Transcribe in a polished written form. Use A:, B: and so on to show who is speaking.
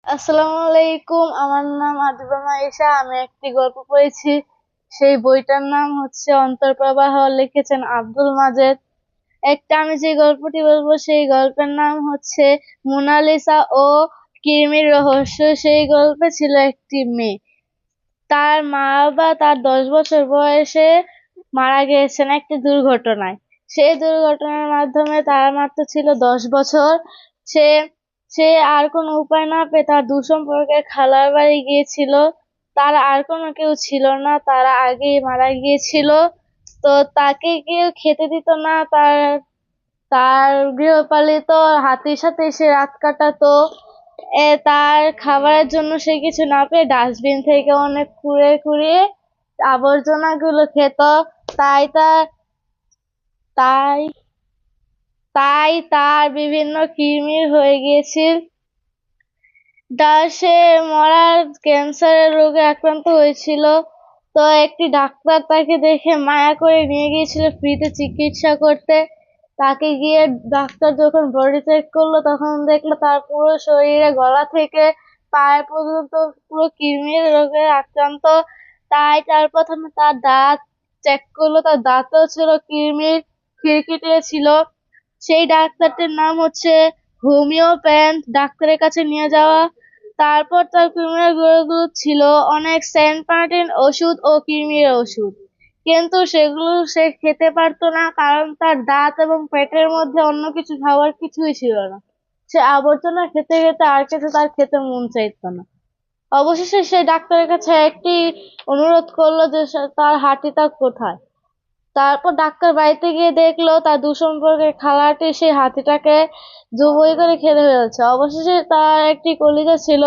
A: আসসালামু আলাইকুম। আমার নাম আদিবা মাইশা। আমি একটি গল্প পড়েছি। সেই বইটার নাম হচ্ছে অন্তর্প্রবাহ। লিখেছেন আব্দুল মাজেদ। আমি যে গল্পটি বলবো সেই গল্পের নাম হচ্ছে মোনালিসা ও কৃমির রহস্য। সেই গল্পে ছিল একটি মেয়ে। তার মা বাবা তার 10 বছর বয়সে মারা গিয়েছেন একটি দুর্ঘটনায়। সেই দুর্ঘটনার মাধ্যমে তার মাত্র ছিল 10 বছর। সে সে আর কোনো উপায় না পেয়ে তার দূর সম্পর্কের খালার বাড়ি গিয়েছিল। তার আর কোনো কেউ ছিল না, তারা আগেই মারা গিয়েছিল। তো তাকে কেউ খেতে দিত না। তার তার গৃহপালিত হাতির সাথে সে রাত কাটাতো। তার খাবারের জন্য সে কিছু না পেয়ে ডাস্টবিন থেকে অনেক কুড়িয়ে কুড়িয়ে আবর্জনা গুলো খেত। তাই তার তাই তাই তার বিভিন্ন কৃমির হয়ে গিয়েছিল। সে মরার ক্যান্সারের রোগে আক্রান্ত হয়েছিল। তো একটি ডাক্তার তাকে দেখে মায়া করে নিয়ে গিয়েছিল ফ্রিতে চিকিৎসা করতে। তাকে গিয়ে ডাক্তার যখন বডি চেক করলো তখন দেখলো তার পুরো শরীরে গলা থেকে পায়ে পর্যন্ত পুরো কৃমির রোগে আক্রান্ত। তাই তার প্রথমে তার দাঁত চেক করলো, তার দাঁতেও ছিল কৃমির খিরকিটে ছিল। সেই ডাক্তারটির নাম হচ্ছে হোমিওপ্যাথ। ডাক্তারের কাছে নিয়ে যাওয়া। তারপর তার কৃমির গুঁড়োগুলো ছিল অনেক সেন্ট মার্টিন ওষুধ ও কৃমির ওষুধ, কিন্তু সেগুলো সে খেতে পারতো না, কারণ তার দাঁত এবং পেটের মধ্যে অন্য কিছু খাবার কিছুই ছিল না। সে আবর্জনা খেতে খেতে আর কিছু তার খেতে মন চাইতো না। অবশেষে সে ডাক্তারের কাছে একটি অনুরোধ করলো যে তার হাঁটিটা কোথায়। তারপর ডাক্তার বাড়িতে গিয়ে দেখলো তার দুঃসম্পর্কের খালাটি সেই হাতিটাকে জবাই করে খেতে ফেলছে। অবশেষে তার একটি কলিজা ছিল,